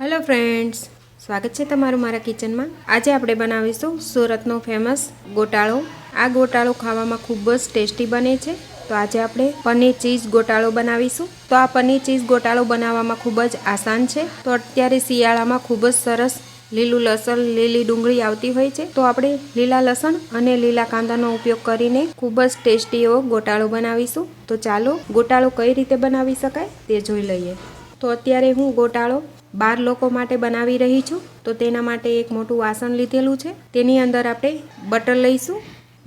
Hello friends, स्वागत है तमारू मारा किचन में। आज આપણે બનાવીશું સુરતનો ફેમસ ગોટાળો। આ ગોટાળો ખાવામાં ખૂબ જ ટેસ્ટી બને છે। તો આજે આપણે પનીર ચીઝ ગોટાળો બનાવીશું। તો આ પનીર ચીઝ ગોટાળો બનાવવામાં ખૂબ જ આસાન છે। તો અત્યારે શિયાળામાં ખૂબ જ સરસ લીલું લસણ લીલી ડુંગળી આવતી હોય છે। તો આપણે લીલા લસણ અને લીલા કાંદાનો ઉપયોગ કરીને ખૂબ જ ટેસ્ટી એવો ગોટાળો બનાવીશું। તો ચાલો ગોટાળો કઈ રીતે બનાવી શકાય તે જોઈ લઈએ। તો અત્યારે હું ગોટાળો 12 લોકો માટે બનાવી रही छूँ। तो तेना माटे एक मोटू वासन लीधेलू छे। तेनी अंदर आपणे बटर लईशुं।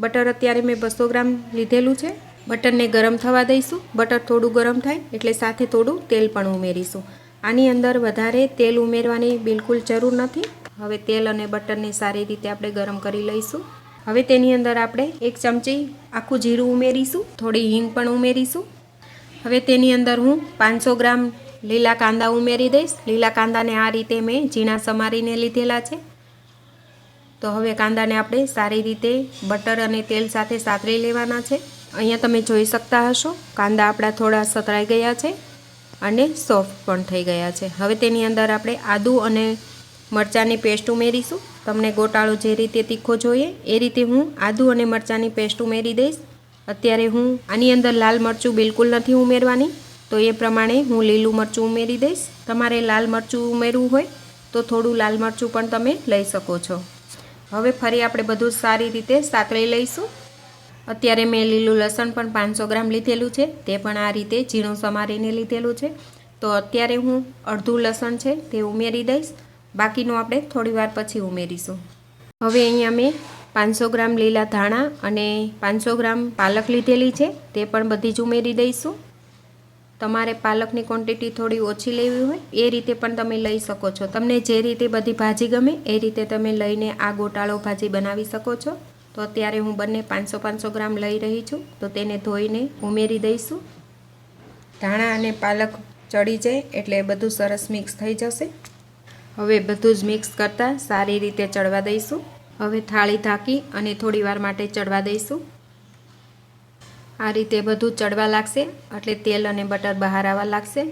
बटर अत्यारे मैं 200 ग्राम लीधेलू छे। बटर ने गरम थवा दईशुं। बटर थोड़ू गरम थाय एटले साथे थोड़ू तेल पण उमेरीशुं। आनी अंदर वधारे तेल उमेरवानी बिलकुल जरूर नथी। हवे तेल अने बटर ने सारी रीते आपणे गरम करी लईशुं। हवे तेनी अंदर आपणे 1 चमची आखुं जीरुं उमेरीशुं। थोड़ी हींग पण उमेरीशुं। हवे तेनी अंदर हूँ 500 ग्राम लीला कांदा उमेरी दईश। लीला कांदा ने आ रीते मैं झीणा समारीने लीधेला छे। तो हवे कांदा ने आपणे सारी रीते बटर अने तेल साथे सातरी लेवाना छे। अहींया तमे जोई शकता हशो कांदा आपणा थोड़ा सतराई गया छे अने सॉफ्ट पण थई गया छे। हवे तेनी अंदर आपणे आदू अने मरचानी पेस्ट उमेरीशुं। तमने गोटाळो जे रीते तीखो जोईए ए रीते हूँ आदू अने मरचानी पेस्ट उमेरी दईश। अत्यारे हूँ आनी अंदर लाल मरचुं बिलकुल नथी उमेरवानी। तो ये प्रमाणे हूँ लीलू मरचुं उमेरी दईश। तमारे लाल मरचुं उमेरवुं होय तो थोड़ू लाल मरचुं पण तमे लई शको छो। हवे फरी आपणे बधुं सारी रीते सातळी लईशुं। अत्यारे मैं लीलू लसण पण 500 ग्राम लीधेलुं छे। ते पण आ रीते झीणुं समारीने लीधेलुं छे। तो अत्यारे हूँ अर्धुं लसण छे ते उमेरी दईश। बाकीनुं आपणे थोड़ीवार पछी उमेरीशुं। हवे अहींया मैं 500 ग्राम लीला धाणा अने 500 ग्राम पालक लीधेली छे ते पण बधी ज उमेरी दईशुं। तमारे पालकनी क्वॉंटिटी थोड़ी ओछी लेवी होय ए रीते पण तमे लई शको छो। तमने जे रीते बधी भाजी गमे ए रीते तमे लईने आ गोटाळो भाजी बनावी शको छो। तो अत्यारे हूँ बंने 500 ग्राम लई रही छूँ। तो तेने धोईने उमेरी दईशुं। धाणा अने पालक चढ़ी जाय एटले बधुं सरस मिक्स थई जशे। हवे बधुं ज मिक्स करता सारी रीते चढ़वा दईशुं। हवे थाळी ढांकी अने थोड़ीवार माटे चढ़वा दईशुं। आ रीते बधुं चढ़वा लागशे एटले तेल अने बटर बहार आववा लागशे।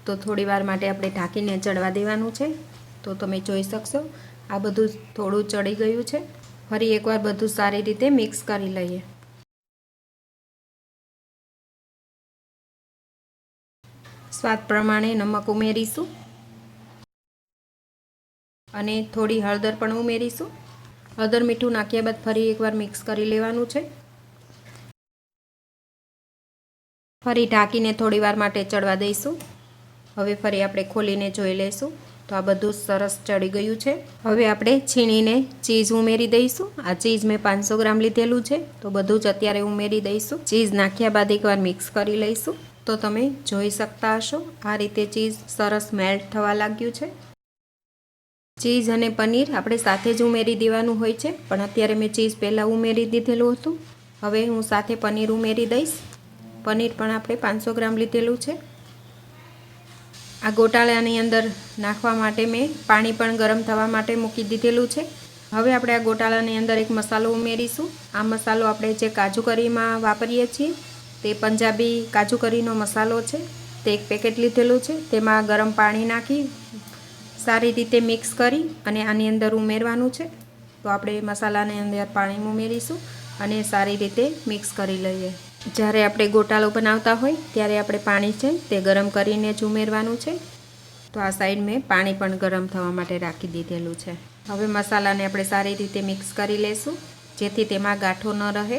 तो थोड़ीवार माटे आपणे ढांकीने चढ़वा देवानुं छे। तो तमे जोई शकशो आ बधुं थोड़ुं चढ़ी गयुं छे। फरी एकवार बधुं सारी रीते मिक्स करी लईए। स्वाद प्रमाणे नमक उमेरीशुं अने थोड़ी हळदर पण उमेरीशुं। हळदर मीठुं नाख्या बाद फरी एकवार मिक्स करी लेवानुं छे। फरी ढांकीने थोड़ीवार माटे चढ़वा दईशुं। हवे फरी आपणे खोलीने जोई लेशुं तो आ बधुं सरस चढ़ी गयुं छे। हवे आपणे छीणीने चीज उमेरी दईशुं। आ चीज मैं 500 ग्राम लीधेलुं छे तो बधुं ज अत्यारे उमेरी दईशुं। चीज नाख्या बाद एकवार मिक्स करी लईशुं। तो तमे जोई शकता हशो आ रीते चीज सरस मेल्ट थवा लाग्युं छे। चीज अने पनीर आपणे साथे ज उमेरी देवानुं होय छे पण अत्यारे मैं चीज पहेला उमेरी दीधेलुं हतुं। हवे हूँ साथे पनीर उमेरी दईश। पनीर पण आपणे 500 ग्राम लीधेलुं छे। आ गोटाळानी अंदर नाखवा माटे मैं पाणी पण गरम थवा माटे मूकी दीधेलुं छे। हवे आपणे आ गोटाळानी अंदर एक मसालो उमेरीशुं। आ मसालो आपणे जे काजू करीमां वापरीए छीए ते पंजाबी काजू करीनो मसालो छे। ते एक पेकेट लीधेलुं छे। तेमां गरम पाणी नाखी सारी रीते मिक्स करी अने आनी अंदर उमेरवानुं छे। तो आपणे मसालाने अंदर पाणी उमेरीशुं अने सारी रीते मिक्स करी लईए। જ્યારે આપણે ગોટાળો બનાવતા હોય ત્યારે આપણે પાણી છે તે ગરમ કરીને જ ઉમેરવાનું છે। તો આ સાઈડ મેં પાણી પણ ગરમ થવા માટે રાખી દીધેલું છે। હવે મસાલાને આપણે સારી રીતે મિક્સ કરી લેશું જેથી તેમાં ગાંઠો ન રહે।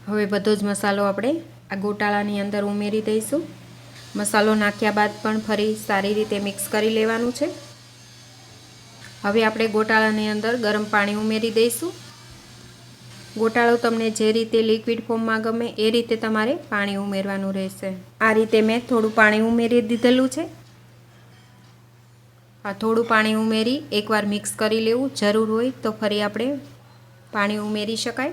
હવે બધો જ મસાલો આપણે આ ગોટાળાની અંદર ઉમેરી દઈશું। મસાલો નાખ્યા બાદ પણ ફરી સારી રીતે મિક્સ કરી લેવાનું છે। હવે આપણે ગોટાળાની અંદર ગરમ પાણી ઉમેરી દઈશું। गोटाळो तमने जे रीते लिक्विड फॉर्म में गमे ए रीते तमारे पाणी उमेरवानुं रहेशे। आ रीते मैं थोड़ुं पाणी उमेरी दीधेलुं छे। आ थोड़ुं पाणी उमेरी एकवार मिक्स करी लेवुं। जरूर होय तो फरी आपणे पाणी उमेरी शकाय।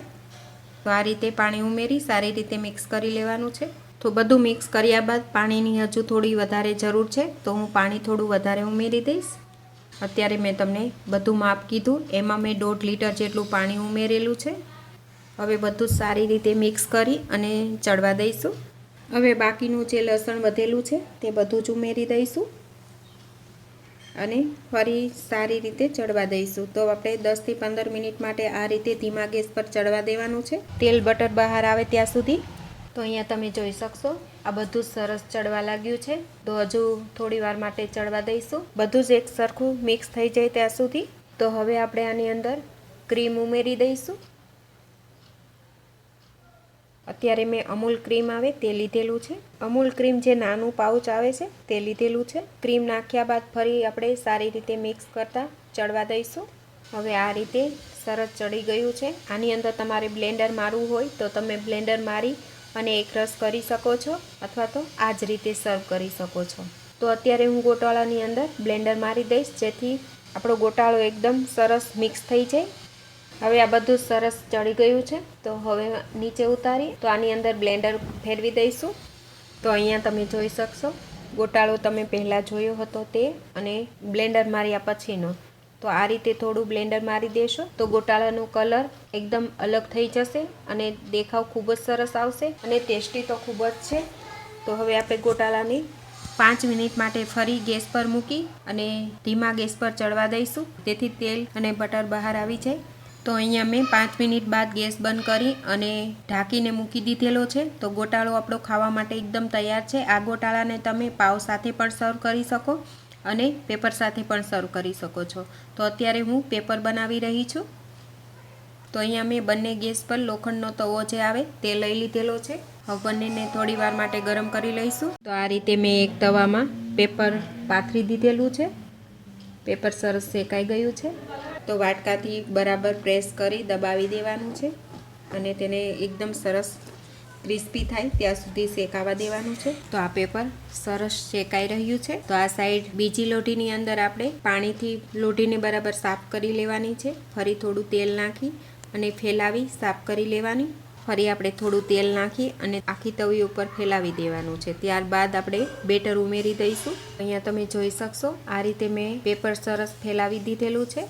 तो आ रीते पाणी उमेरी सारी रीते मिक्स करी लेवानुं छे। तो बधुं मिक्स कर्या बाद पाणीनी हजू थोड़ी वधारे जरूर छे तो हूँ पाणी थोड़ुं वधारे उमेरी दईश। अत्यारे मैं तमने बधुं माप कीधुं एमां मैं 1.5 लीटर जेटलुं पाणी उमेरेलुं छे। हवे बधुं सारी रीते मिक्स करी अने चढ़वा दईशुं। हवे बाकीनुं जे लसण वधेलुं छे ते बधुं ज उमेरी दईशुं। અને ફરી સારી રીતે ચડવા દઈશું. તો આપણે 10 થી 15 મિનિટ માટે આ રીતે ધીમા ગેસ પર ચડવા દેવાનું છે, તેલ બટર બહાર આવે ત્યાં સુધી. તો અહીંયા તમે જોઈ શકશો આ બધું સરસ ચડવા લાગ્યું છે. તો હજુ થોડી વાર માટે ચડવા દઈશું, બધું જ એક સરખું મિક્સ થઈ જાય ત્યાં સુધી. તો હવે આપણે આની અંદર ક્રીમ ઉમેરી દઈશું. અત્યારે મેં અમૂલ ક્રીમ આવે તે લીધેલું છે. અમૂલ ક્રીમ જે નાનું પાઉચ આવે છે તે લીધેલું છે. ક્રીમ નાખ્યા બાદ ફરી આપણે સારી રીતે મિક્સ કરતા ચડવા દઈશું. હવે આ રીતે સરસ ચડી ગયું છે. આની અંદર તમારે બ્લેન્ડર મારવું હોય તો તમે બ્લેન્ડર મારી અને એક રસ કરી શકો છો, અથવા તો આ જ રીતે સર્વ કરી શકો છો. તો અત્યારે હું ગોટાળાની અંદર બ્લેન્ડર મારી દઈશ, જેથી આપણો ગોટાળો એકદમ સરસ મિક્સ થઈ જાય. હવે આ બધું સરસ ચડી ગયું છે. તો હવે નીચે ઉતારી તો આની અંદર બ્લેન્ડર ફેરવી દઈશું. તો અહીંયા તમે જોઈ શકશો ગોટાળો તમે પહેલાં જોયો હતો તે અને બ્લેન્ડર માર્યા પછીનો. તો આ રીતે થોડું બ્લેન્ડર મારી દેશો તો ગોટાળાનો કલર એકદમ અલગ થઈ જશે અને દેખાવ ખૂબ જ સરસ આવશે અને ટેસ્ટી તો ખૂબ જ છે. તો હવે આપણે ગોટાળાને 5 મિનિટ માટે ફરી ગેસ પર મૂકી અને ધીમા ગેસ પર ચડવા દઈશું, તેથી તેલ અને બટર બહાર આવી જાય. તો અહીંયા મેં 5 મિનિટ બાદ ગેસ બંધ કરી અને ઢાંકીને મૂકી દીધેલો છે. તો ગોટાળો આપણો ખાવા માટે એકદમ તૈયાર છે. આ ગોટાળાને તમે પાવ સાથે પણ સર્વ કરી શકો અને પેપર સાથે પણ સર્વ કરી શકો છો. તો અત્યારે હું પેપર બનાવી રહી છું. તો અહીંયા મેં બંને ગેસ પર લોખંડનો તવો જે આવે તે લઈ લીધેલો છે. હવે બંનેને થોડી વાર માટે ગરમ કરી લઈશું. તો આ રીતે મેં એક તવામાં પેપર પાથરી દીધેલું છે. પેપર સરસ શેકાઈ ગયું છે. તો વાટકાથી બરાબર પ્રેસ કરી દબાવી દેવાનું છે અને તેને એકદમ સરસ ક્રિસ્પી થાય ત્યાં સુધી શેકાવા દેવાનું છે. તો આ પેપર સરસ શેકાઈ રહ્યું છે. તો આ સાઈડ બીજી લોઢીની અંદર આપણે પાણીથી લોઢીને બરાબર સાફ કરી લેવાની છે. ફરી થોડું તેલ નાખી અને ફેલાવી સાફ કરી લેવાની. ફરી આપણે થોડું તેલ નાખી અને આખી તવી ઉપર ફેલાવી દેવાનું છે. ત્યારબાદ આપણે બેટર ઉમેરી દઈશું. અહીંયા તમે જોઈ શકશો આ રીતે મેં પેપર સરસ ફેલાવી દીધેલું છે.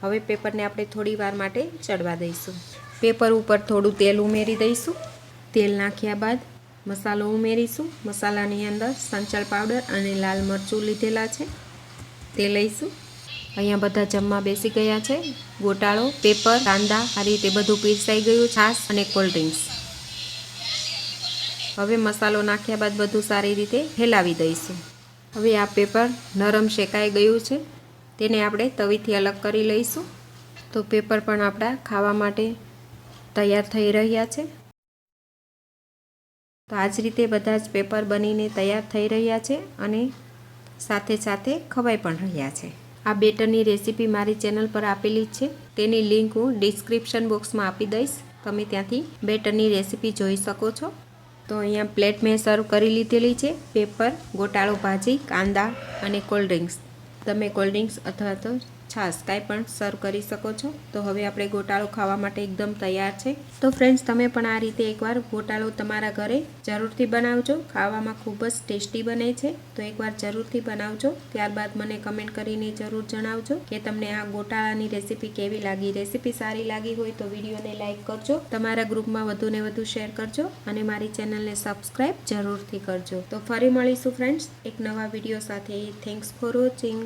હવે પેપરને આપણે થોડી વાર માટે ચડવા દઈશું. પેપર ઉપર થોડું તેલ ઉમેરી દઈશું. તેલ નાખ્યા બાદ મસાલો ઉમેરીશું. મસાલાની અંદર સંચળ પાવડર અને લાલ મરચું લીધેલા છે તે લઈશું. અહીંયા બધા જમવા બેસી ગયા છે. ગોટાળો, પેપર, કાંદા આ રીતે બધું પીરસાઈ ગયું, છાશ અને કોલ્ડ ડ્રિંક્સ. હવે મસાલો નાખ્યા બાદ બધું સારી રીતે ફેલાવી દઈશું. હવે આ પેપર નરમ શેકાઈ ગયું છે, તેને આપણે તવીથી અલગ કરી લઈશું. તો પેપર પણ આપણા ખાવા માટે તૈયાર થઈ રહ્યા છે. તો આ જ રીતે બધા જ પેપર બનીને તૈયાર થઈ રહ્યા છે અને સાથે સાથે ખવાઈ પણ રહ્યા છે. આ બેટરની રેસીપી મારી ચેનલ પર આપેલી છે, તેની લિંક હું ડિસ્ક્રિપ્શન બોક્સમાં આપી દઈશ. તમે ત્યાંથી બેટરની રેસીપી જોઈ શકો છો. તો અહીંયા પ્લેટ મેં સર્વ કરી લીધેલી છે. પેપર, ગોટાળો ભાજી, કાંદા અને કોલ્ડ ડ્રિંક્સ. તમે કોલ્ડ ડ્રિંક્સ અથવા તો છાશ કાંઈ પણ સર્વ કરી શકો છો. તો હવે આપણે ગોટાળો ખાવા માટે એકદમ તૈયાર છે. તો ફ્રેન્ડ્સ, તમે પણ આ રીતે એકવાર ગોટાળો તમારા ઘરે જરૂરથી બનાવજો. ખાવામાં ખૂબ જ ટેસ્ટી બને છે. તો એકવાર જરૂરથી બનાવજો. ત્યારબાદ મને કમેન્ટ કરીને જરૂર જણાવજો કે તમને આ ગોટાળાની રેસીપી કેવી લાગી. રેસીપી સારી લાગી હોય તો વિડીયોને લાઇક કરજો, તમારા ગ્રુપમાં વધુને વધુ શેર કરજો અને મારી ચેનલને સબસ્ક્રાઈબ જરૂરથી કરજો. તો ફરી મળીશું ફ્રેન્ડ્સ એક નવા વિડીયો સાથે. Thanks for watching.